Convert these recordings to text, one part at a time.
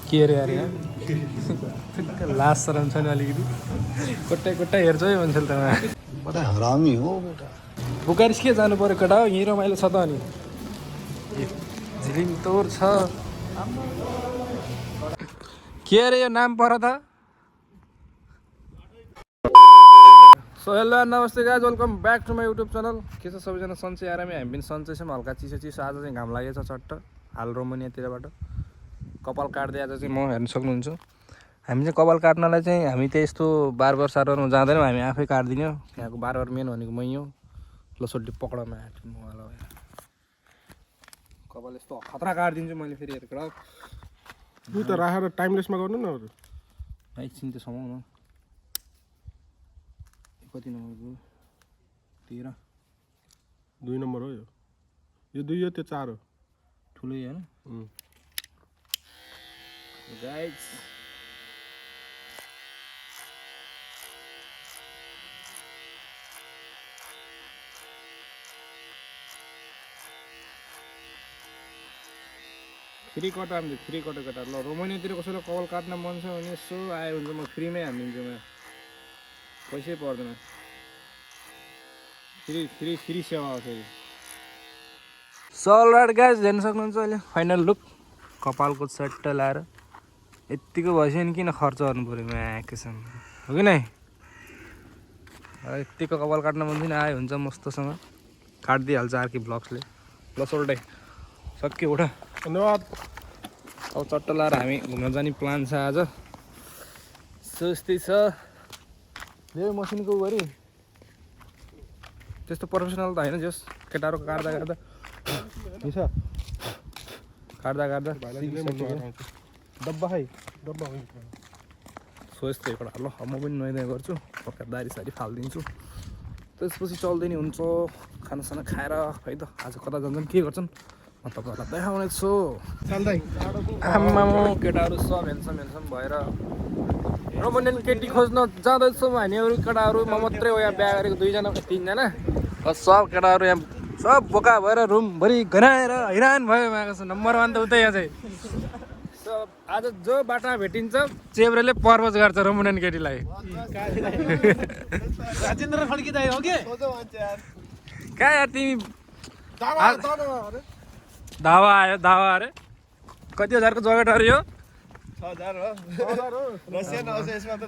के अरे यार यहाँ लास्ट शरम छैन अलिकति कोट्टा कोट्टा हेर्छ है मान्छेले त बडा हरामी हो बेटा बुकारिस के जानु पर्यो केटा हो यहीँ रमाइलो छ त अनि झिलिम तोर छ के अरे यो नाम पर त सो हेलो नमस्ते guys welcome back to my YouTube channel के छ सबैजना सन्चै आरामै हामी पनि सन्चै छौँ हल्का चिसो चिसो आज चाहिँ घाम लागेको छ चट्ट हाल रोमानियातिरबाट कपाल काट्दै आज चाहिँ म हेर्न सक्नुहुन्छ हामी चाहिँ कपाल काट्नलाई चाहिँ हामी त यस्तो बारबार सारबारमा जाँदैनौँ हामी आफै काट्दिनौँ यहाँको बारबार मेन भनेको मै हो लसोटी पकडमा आँट्नु कपाल यस्तो खतरा काटिदिन्छु मैले फेरि हेरेको उ त राखेर टाइमलेसमा गर्नु न एकछिन त समाउनु कति नम्बरको 13 2 नम्बर हो यो 2 हो त्यो 4 हो ठुलै हैन गाइस फ्री कट हामी फ्री कट केटा ल रोमानियातिर कसैलाई कपाल काट्न मन छ भने यसो आयो भने म फ्रीमै हानिदिन्छु म पैसै पर्दैन फ्री सेवा हो फेरि सलराइट गाइस हेर्न सक्नुहुन्छ अहिले फाइनल लुक कपालको सट्ट लाएर यत्तिको भएपछि नि किन खर्च गर्नु पऱ्यो म्याकेसन हो कि नै यत्तिको कपाल काट्न मन छैन आयो हुन्छ मस्तसँग काटिदिइहाल्छ आर्की ब्लग्सले ल सोल्टै सक्यो उठा धन्यवाद अब चट्ट लाएर हामी घुम्न जाने प्लान छ आज सोच्दै छ यो मसिनको गरी त्यस्तो प्रोफेसनल त होइन जस केटाहरू काट्दा काट्दा डब्बा खै डब्बा हो सोच्दै एउटा ल म पनि नुहाइदिने गर्छु पक्का दारी सारी फालिदिन्छु त्यसपछि चल्दै नि हुन्छ खानासाना खाएर है त आज कता जान्छन् के गर्छन् म तपाईँहरूलाई देखाउने छु आमामा केटाहरू सब हेन्सम भएर रोमानियन केटी खोज्न जाँदैछु हामीहरू केटाहरू म मात्रै हो यहाँ बिहा गरेको 2 जना 3 जना सब केटाहरू यहाँ सब बोका भएर रुमभरि गनाएर हैरान भयो मागेको छ नम्बर 1 त उतै यहाँ चाहिँ सब आज जो बाटोमा भेटिन्छ चेब्रेले प्रपोज गर्छ रोमानियन केटीलाई राजेन्द्र खड्की दाइ हो के कहाँ यार तिमी दावा आयो दावा अरे कति हजारको जगेट अरे यो 6000 हो रसियन आउँछ यसमा त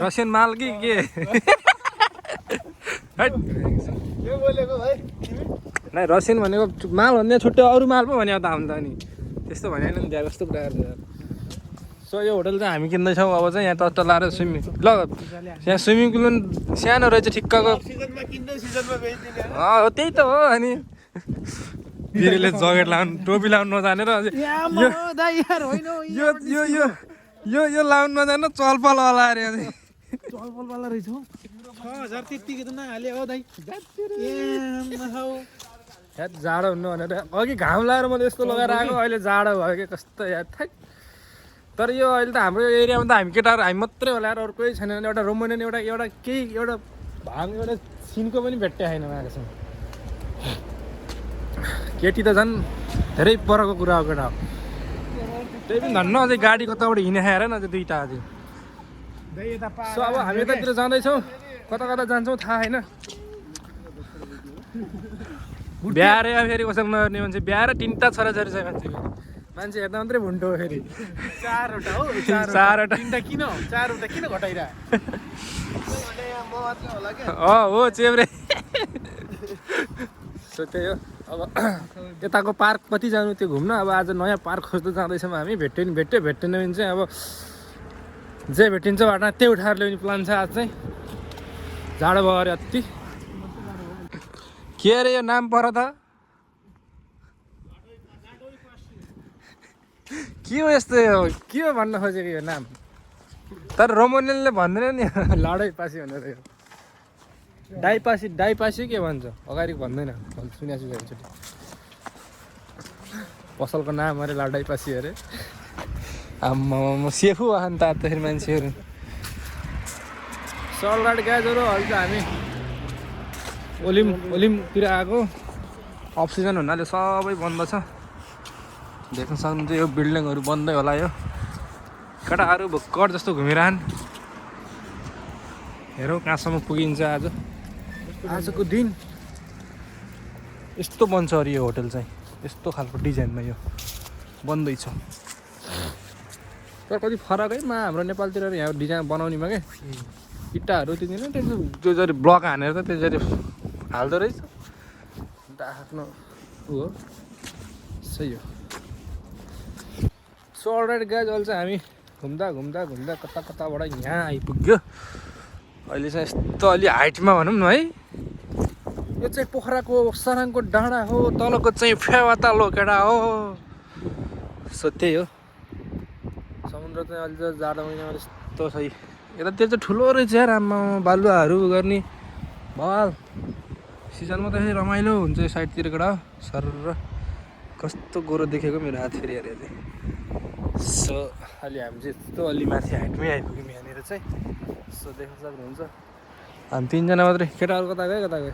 रसियन माल कि के के बोलेको भाइ नै रसियन भनेको माल भन्ने छुट्टै अरू माल पो भने त हुन्छ नि त्यस्तो भनेन नि त्यहाँ कस्तो कुरा गर्छ सो यो होटल चाहिँ हामी किन्दैछौँ अब चाहिँ यहाँ टट्ट लाएर स्विमिङ ल यहाँ स्विमिङ पुल सानो रहेछ ठिक्कको सिजनमा किन्दै सिजनमा बेच्दिने हो त्यही त हो अनि बिरेले जकेट लाउनु टोपी लाउनु नजानेर यो लाउनु नजाने चलपल होला अरे चलपल वाला रहेछ 6000 त्यतिको त नहाले हो दाइ जाडो हुनु भनेर अघि घाम लगाएर मैले यस्तो लगाएर आएको अहिले जाडो भयो कि कस्तो यार थाइ तर यो अहिले त हाम्रो एरियामा त हामी केटाहरू हामी मात्रै होला अरू कोही छैन एउटा रोमानियन एउटा केही एउटा भाङ एउटा सिनको पनि भेट्टे छैन उहाँको छ केटी त झन् धेरै परको कुरा हो केटा त्यही पनि धन्न अझै गाडी कताबाट हिँडे खाएर न अझै 2टा अझै सो अब हामी यतातिर जाँदैछौँ कता कता जान्छौँ थाहा छैन बिहार फेरि कसैको नगर्ने मान्छे बिहार 3टा छोराछोरी छ मान्छे हेर्दा मात्रै भुन्टो हो फेरि 4वटा हो 4वटा 3टा किन 4वटा किन घटाइरा हो चेब्रे सो त्यही हो अब यताको पार्क कति जानु त्यो घुम्न अब आज नयाँ पार्क खोज्दै जाँदैछौँ हामी भेट्यो भने चाहिँ अब जे भेटिन्छ बाटोमा त्यो उठाएर ल्याउने प्लान छ आज चाहिँ जाडो भयो अरे अति के अरे यो नाम पर त के हो यस्तो के हो भन्न खोजेको यो नाम तर रोमानियनले भन्दैन नि लडाइ पासी भनेर यो डाइपासी के भन्छ अगाडि भन्दैन सुनेको छु एकचोटि पसलको नाम अरे लाडाइपासी अरे आम्मा सेफु आखान त फेरि मान्छेहरू सलगाड गाजहरू अहिले त हामी ओलिमतिर आएको अफ सिजन हुनाले सबै बन्द छ देख्न सक्नुहुन्छ यो बिल्डिङहरू बन्दै होला यो केटाहरू भर्खर जस्तो घुमिरहन् हेरौँ कहाँसम्म पुगिन्छ आजको दिन यस्तो बन्छ अरे यो होटल चाहिँ यस्तो खालको डिजाइनमा यो बन्दैछ तर कति फरक है हाम्रो नेपालतिर यहाँ डिजाइन बनाउनेमा क्या इट्टाहरू दिँदैन त्यो जरी ब्लक हानेर त त्यसरी हाल्दो रहेछ अन्त आफ्नो ऊ हो सही हो सो अलराइट गाइज अहिले चाहिँ हामी घुम्दा कता कताबाट यहाँ आइपुग्यो अहिले चाहिँ यस्तो अलि हाइटमा भनौँ न है यो चाहिँ पोखराको सराङको डाँडा हो तलको चाहिँ फेवाताल केटा हो सो त्यही हो समुद्र चाहिँ अहिले चाहिँ जाडो महिनामा यस्तो छ यता त्यो चाहिँ ठुलो रहेछ यार आमा बालुवाहरू गर्ने बल सिजनमा त फेरि रमाइलो हुन्छ यो साइडतिर केटा सर कस्तो गोरो देखेको मेरो हात फेरि हेरेँ सो अहिले हामी चाहिँ यस्तो अलि माथि हाइटमै आइपुग्यौँ यहाँनिर चाहिँ सो देख्न सक्नुहुन्छ हामी तिनजना मात्रै केटाहरू कता गयो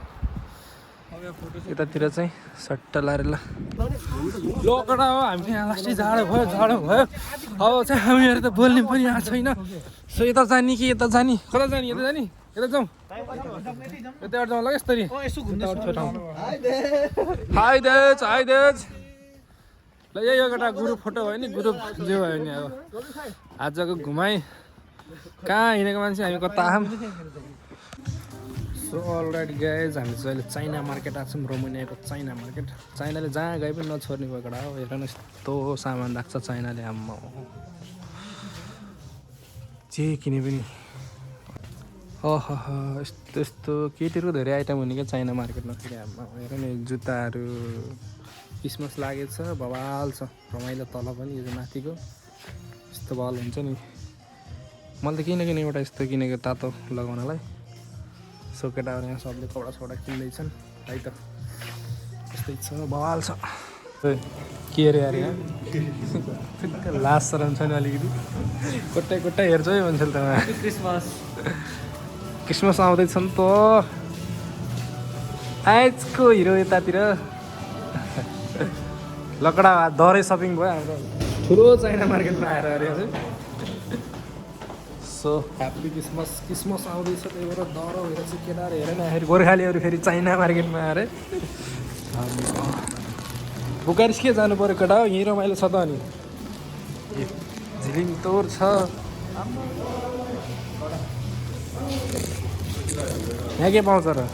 यतातिर चाहिँ सट्टा लाएर ल केटा हो हामी यहाँ लास्टै जाडो भयो अब चाहिँ हामीहरू त बोल्ने पनि यहाँ छैन सो यता जाने कि यता जाने कता जाने यता जाउँ यताबाट जाउँ ल यसरी हाई देज ल यही एउटा ग्रुप फोटो भयो नि ग्रुप जे भयो नि अब आजको घुमाइ कहाँ हिँडेको मान्छे हामी कता आम सो अलराइट गाइज हामी चाहिँ अहिले चाइना मार्केट आएको छौँ रोमानियाको चाइना मार्केट चाइनाले जहाँ गए पनि नछोड्ने भएको हो हेर न यस्तो सामान राख्छ चाइनाले आम्मा जे किने पनि यस्तो यस्तो केटीहरूको धेरै आइटम हुने क्या चाइना मार्केटमा फेरि आम्मा हेर नि जुत्ताहरू क्रिसमस लागेको छ बवाल छ रमाइलो तल पनि यो चाहिँ माथिको यस्तो बल हुन्छ नि मैले त किन एउटा यस्तो किनेको तातो लगाउनलाई सो केटाहरू यहाँ सबले कपडा किन्दैछन् है त यस्तै छ बवाल छ के अरे यार यहाँ लास शरम छैन अलिकति कोट्टा हेर्छ है मान्छेले त क्रिसमस आउँदैछ नि त आजको हिरो यतातिर लकडा दरै सपिङ भयो हाम्रो ठुलो चाइना मार्केटमा आएर अरे सो ह्याप्पी क्रिसमस आउँदैछ त्यही भएर दरो भएर चाहिँ केटाहरू हेरेन फेरि गोर्खालीहरू फेरि चाइना मार्केटमा आएर बुकारिस के जानु पऱ्यो केटा हो यहीँ रमाइलो छ त अनि झिलिङ तोर छ यहाँ के पाउँछ र